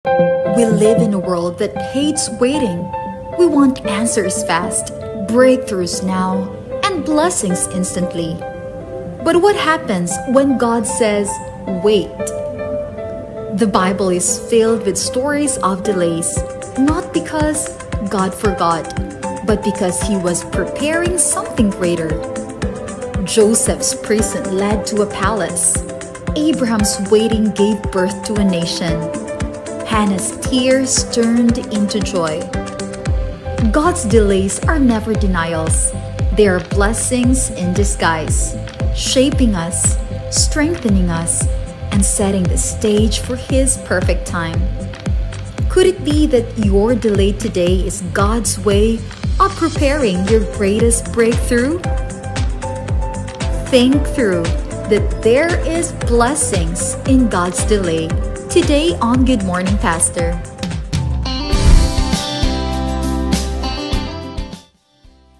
We live in a world that hates waiting. We want answers fast, breakthroughs now, and blessings instantly. But what happens when God says, wait? The Bible is filled with stories of delays, not because God forgot, but because He was preparing something greater. Joseph's prison led to a palace. Abraham's waiting gave birth to a nation. Hannah's tears turned into joy. God's delays are never denials. They are blessings in disguise, shaping us, strengthening us, and setting the stage for His perfect time. Could it be that your delay today is God's way of preparing your greatest breakthrough? Think through that there is blessings in God's delay. Today on Good Morning Pastor.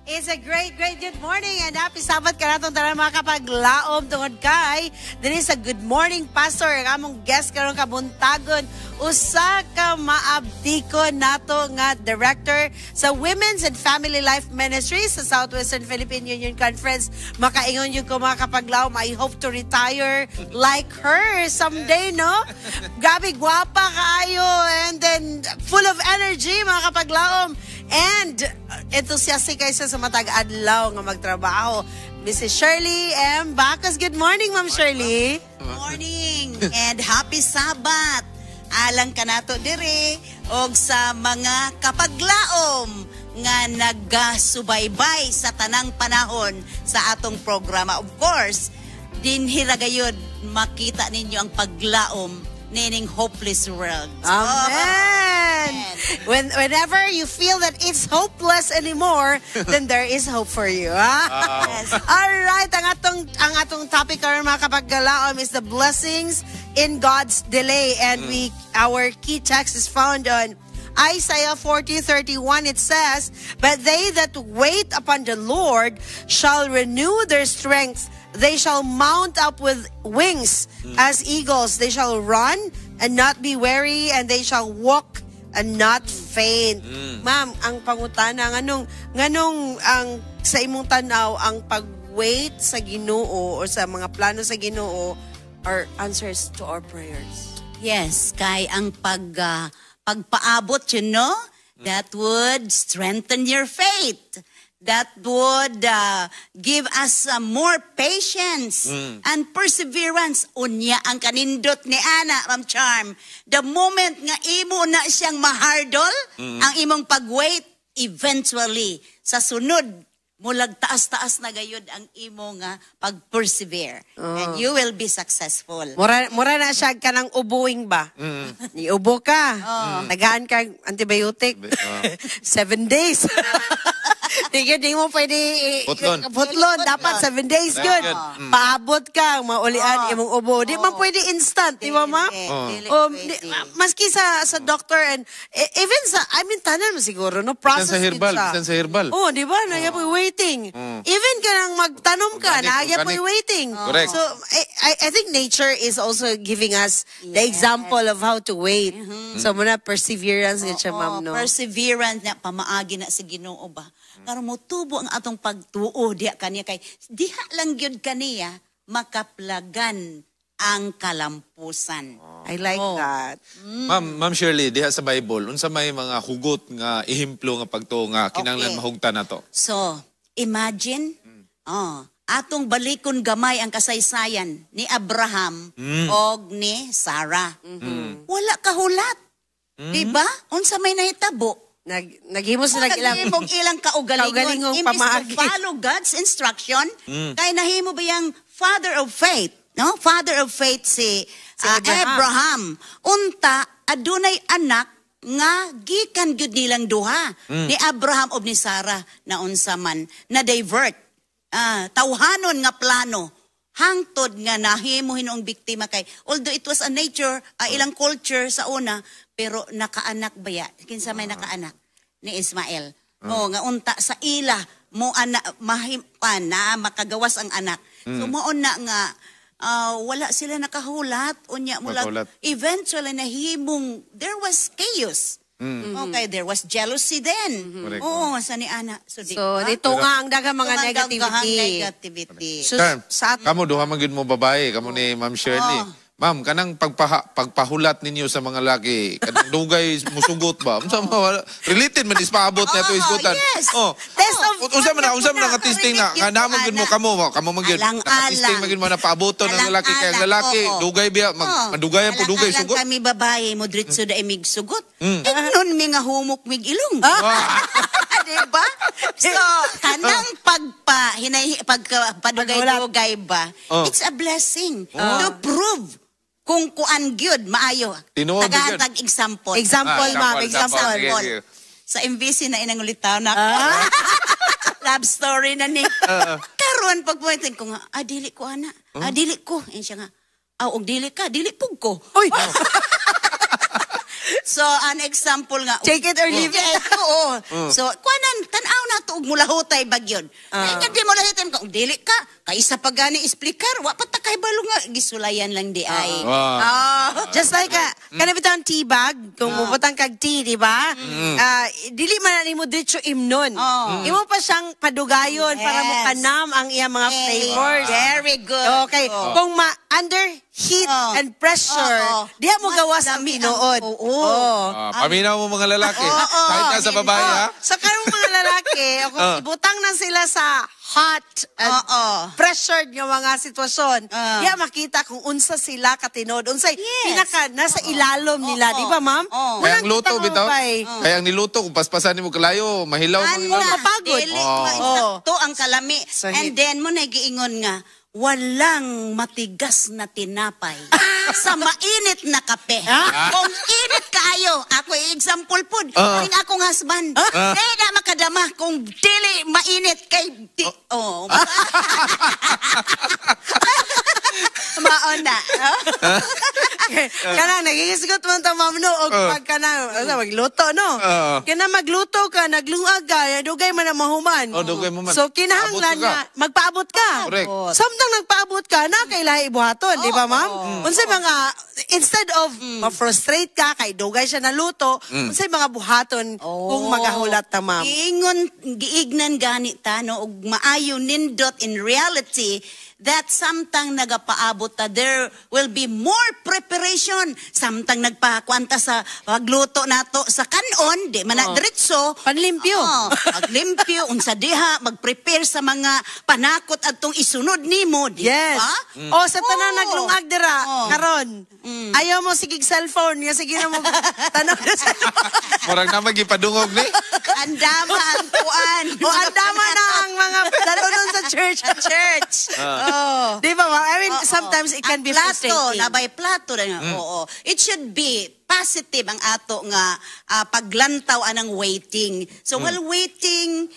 It's a great good morning and happy Sabbath ka natong tanan mga kapaglaom tungod kay diri sa Good Morning Pastor ang among guest karon kabuntagon usa ka maabdikon nato nga director sa Women's and Family Life Ministries sa Southwestern Philippine Union Conference. Makaingon yung ko mga kapaglaom, I hope to retire like her someday, no? Gabi gwapa kaayo and then full of energy mga kapaglaom. And enthusiastic kayo sa matag adlaw nga magtrabaho. Mrs. Shirley M. Bacos. Good morning, Ma'am Shirley. Good morning and happy Sabbath. Alang ka nato dire og sa mga kapaglaom nga nagasubaybay sa tanang panahon sa atong programa. Of course, dinhi ra gayud makita ninyo ang paglaom nining hopeless world. Amen. Whenever you feel that it's hopeless anymore, then there is hope for you. Yes. All right, ang atong topic karon mga kapaglaom is the blessings in God's delay, and our key text is found on Isaiah 40:31. It says, "But they that wait upon the Lord shall renew their strength. They shall mount up with wings as eagles. They shall run and not be weary, and they shall walk and not faint." Ma'am, ang pangutana nganong ang sa imong tanaw ang pag-wait sa Ginoo or sa mga plano sa Ginoo are answers to our prayers. Yes, kay ang pagpaabot, you know, that would strengthen your faith. That would give us more patience and perseverance. Unya ang kanindot ni Ana, Ma'am Charm. The moment nga imo na siyang mahardol, ang imong pag-wait, eventually, sa sunod, mulag taas-taas na gayud ang imo nga pag-persevere. And you will be successful. Mura na siya ka ng ubuing ba? Iubo ka. Tagaan ka antibiotic. 7 days. Di mo pwede putlon. Dapat 7 days good. Paabot ka, maulian imong ubo. Di man pwede instant, di ba ma? Maski sa doctor and even sa, tanan mo siguro, no? Process Bisan sa herbal. Oh, di ba? Nagya po waiting. Even ka nang magtanom ka, nagya po waiting. Correct. So, I think nature is also giving us the example of how to wait. So, muna perseverance siya, ma'am, no? Perseverance na pamaagi na sa Ginoo ba? Karon mo tubo ang atong pagtuo diha kaniya kay diha lang gyud kaniya makaplagan ang kalampusan. I like that. Ma'am Shirley, diha sa Bible, unsa may mga hugot nga ihimplo nga pagtuo nga kinahanglan mahugtan nato? So, imagine, atong balikon gamay ang kasaysayan ni Abraham og ni Sarah. Wala kahulat. Diba? Unsa may nahitabo? Naghimo sila ilang kaugalingong pamaagi. Imbis to follow God's instruction, kay nahimo ba yung father of faith? No? Father of faith si Abraham. Unta, adunay anak nga gikan gyud nilang duha ni Abraham ug ni Sarah na unsa man na divert tawhanon nga plano hangtod nga nahimo hinuong biktima kay although it was a nature ilang culture sa una pero nakaanak baya kinsa may nakaanak ni Ismael nga unta sa ila mo anak mahimpan na makagawas ang anak so mo na nga wala sila nakahulat. Unya mula, Makahulat. eventually nahimong, there was chaos. Okay, there was jealousy then. Correct. Oo, sa ni Ana. So, di So, ba? dito nga ang daghang mga Mga negativity. negativity. So, Sir, sa kamo duha man gyud mo babae, kamo ni Ma'am Shirley. Ma'am, kanang pagpahulat ninyo sa mga laki, kanang dugay musugot ba? Unsa man related man is paabot na to isgutan. yes. Test of Unsa man nga testing na kanamon gyud mo kamo man gyud. Alang-alang. Testing man gyud mo na paaboton ng lalaki kay ang lalaki, Oo. dugay biya madugayan po dugay Alang-alang sugot. kami babae, mo diretso da imig sugot. Nun mi nga humok mig ilong. Diba? So, kanang pagpadugay-dugay ba, it's a blessing to prove kung kuan gyud maayo. Tinuod gyud. Tagahatag example. Example, ma'am. Example. Sige. Sa MVC na inang ulitaw na love story na ni. Karon pagpuitin ko nga, dili ko ana. Dili ko. And siya nga, og dili ka, dili pug ko. Uy! So, an example nga. Take it or leave it. Oo. So, kuanan, tanaw na to, og mulahutay bagyon. Ay, di mo lahitin ko, dili ka, kaisa pa gani isplikar, wa pa ta kay balo nga, gisulayan lang di ay. Just like, kanabitang tea bag, kung muputang kag tea, di ba? Dili man na mo dito imnon. Imo pa siyang padugayon para mo Yes. kanam ang iyang mga flavors. Very good. Okay. Kung under heat and pressure, diha mo gawas ang tinuod. Paminaw mo mga lalaki. Kahit nga sa babae ha. So, karong mga lalaki, kung ibutang na sila sa hot and pressured nga mga sitwasyon, diha makita kung unsa sila katinod. Unsay pinaka nasa ilalom nila, di ba, ma'am? Kaya ang luto bitaw. Bay. Kaya ang niluto kung paspasan nimo kalayo, mahilaw Ano mga na, mapagod. dili, maisakto ang kalami. So, And then mo nagiingon nga, walang matigas na tinapay sa mainit na kape. Kung init kayo, ako example po, ring akong husband, dahil na makadama kung dili mainit kay... Maon na. Kanang nagigisgot man ta ma'am no og pag kanang magluto no. Kana magluto ka, naglungag ka, dugay man ang mahuman. Dugay mo man. So kinahanglan Paabot ka. nga magpaabot ka. Correct. Samtang nagpaabot ka na kay lahi buhaton, di ba ma'am? Unsay mga instead of ma-frustrate ka kay dugay siya naluto, unsay mga buhaton kung magahulat ta ma'am? Giignan gani ta no og maayo nindot in reality that samtang nagapaabot ta, there will be more preparation. Samtang nagpakwanta sa pagluto nato sa kanon, di man na diretso. Panlimpyo. Maglimpyo, unsa diha, mag-prepare sa mga panakot atong isunod nimo, di Yes. ba? O sa tanang naglungag dira karon. Ayaw mo sigig cellphone, nga sige na mo tanong na cellphone. Murag na magipadungog ni. Andama ang kuan. O andama na ang mga dalunon sa church. Di ba ma'am? I mean, sometimes it can be frustrating. frustrating. Nabay plato na nga. Oo. It should be positive ang ato nga paglantaw anang waiting. So while waiting,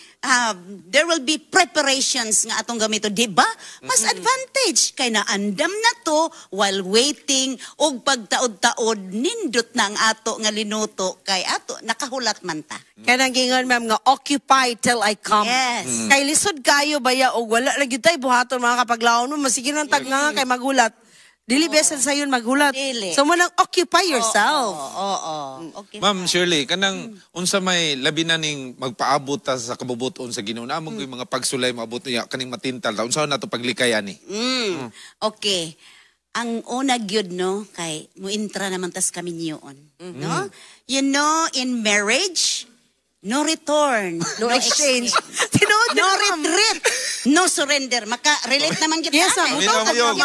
there will be preparations nga atong gamito, di ba? Mas advantage kay naandam na to while waiting og pagtaod-taod nindot na ang ato nga linuto kay ato nakahulat man ta. Kanang gingon ma'am nga occupy till I come. Yes. Kay lisod kayo baya og wala lagi tay buhaton mga kapaglawon mo masigin ang tag nga kay magulat. Dili besan sa yun magulat. Dili. So mo nang occupy yourself. Okay. Ma'am Shirley, kanang unsa may labi na ning magpaabot ta sa kabubuton sa Ginoo namon yung mga pagsulay maabot niya kaning matintal ta unsa na to paglikay ani? Okay. Ang una gyud no kay muintra naman tas kami niyon, no? You know, in marriage, no return, No exchange. Tinuod no na, ma'am. retreat, no surrender. Maka-relate naman kita. Yes, ma'am. Muto Muto yun.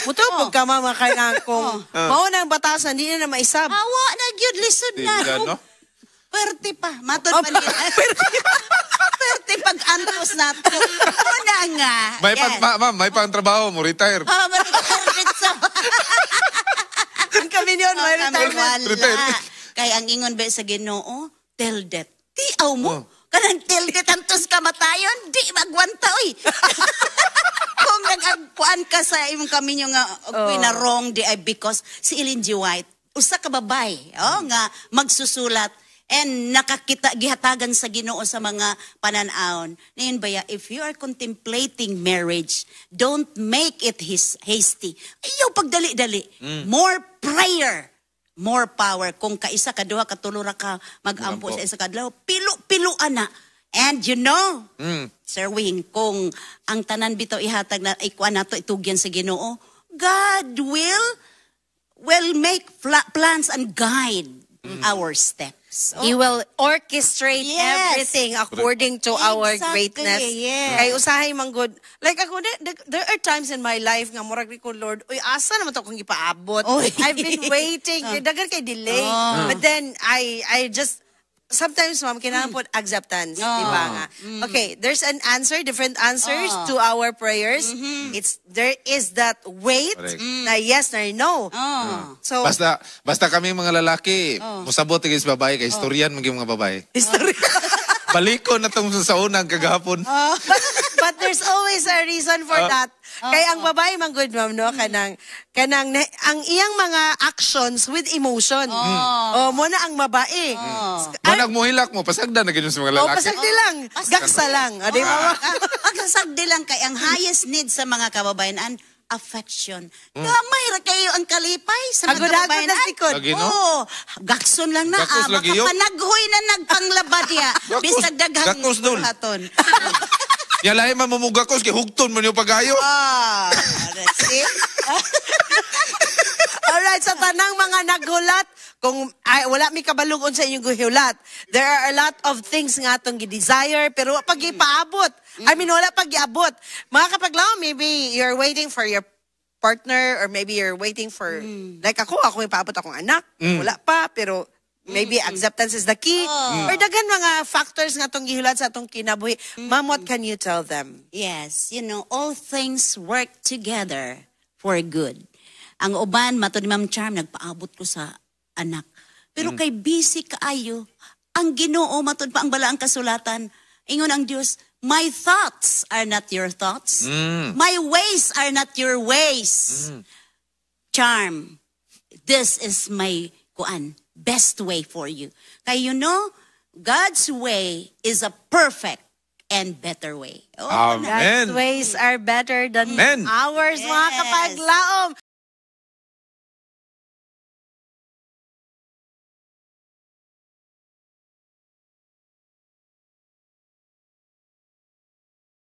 Mutupog ka mama kailangan kung mao nang batasan di na maisab. Awa na gyud lisod na. Tingnan, no? Perte pa. Matod pa nila. Perte pag-antos na to. Una nga. May ma'am, may pang trabaho mo retire. Marit sa... Ang kami yun, may retirement. Wala. Kaya ang ingon ba sa Ginoo, tell that. Tiaw mo. Kanang tell that antos kamatayon, di magwanta, oy. Kung nag-agpuan ka sa imong kami nga na wrong di ay because si Ellen G. White, usa ka babay, nga magsusulat, and nakakita gihatagan sa Ginoo sa mga pananaon. Ngayon baya, if you are contemplating marriage, don't make it hasty. Ayaw pagdali-dali. More prayer, more power. Kung kaisa, kaduha, katulura ka, mag-ampo sa isa kadlaw, pilo-piloan na. And you know, Sir Wing, kung ang tanan bitaw ihatag na ikuan nato itugyan sa Ginoo, God will make plans and guide our steps. He will orchestrate Yes. everything according to our Exactly, greatness. yes. Kay usahay man good. Like ako, there are times in my life nga murag ko, Lord, uy, asa naman to akong ipaabot? Oy. I've been waiting. Dagan kay delay. But then, I just, sometimes, ma'am, kailangan po acceptance. Di ba nga? Okay, there's an answer, different answers to our prayers. There is that wait Correct. na yes or no. So, Basta kami mga lalaki, musabot tigis babae, kay historian maging mga babae. Baliko na tong sa unang kagahapon. but there's always a reason for that. Kaya ang babae man good, ma'am, no? Kanang ang iyang mga actions with emotion. Mo na ang babae. Manag mo hilak mo, pasagda na ganyan sa mga lalaki. Pasagdi lang. Gaksa lang. Di ba? Pagkasagdi lang kay ang highest need sa mga kababayan an affection. Gamay ra kayo ang kalipay sa mga Agod-agod kababayan. na sikod. Lagi, no? Oo. Gakson lang na. Gakos lagi yun. Makapanaghoy na nagpanglabad ya. Gakos- Bisag daghang gakos dul. haton. Yalahi man mamugakos, kay hugton mo niyo pagayo. That's it. Alright, sa tanang mga naghulat, kung wala mi kabalugon sa inyong guhulat, there are a lot of things nga itong desire pero pag ipaabot. I mean, wala pag iabot. Mga kapaglaw, maybe you're waiting for your partner or maybe you're waiting for, like ako ipaabot akong anak. Wala pa, pero maybe acceptance is the key. Or dagan mga factors nga itong gihulat sa itong kinabuhi. Ma'am, what can you tell them? Yes, you know, all things work together for good. Ang uban, mato ni Ma'am Charm, nagpaabot ko sa anak. Pero kay busy kaayo, ang Ginoo, matod pa ang balaang kasulatan, ingon ang Diyos, my thoughts are not your thoughts. My ways are not your ways. Charm, this is my best way for you. Kaya you know, God's way is a perfect and better way. Amen. God's ways are better than Amen. ours, mga Yes. kapaglaom.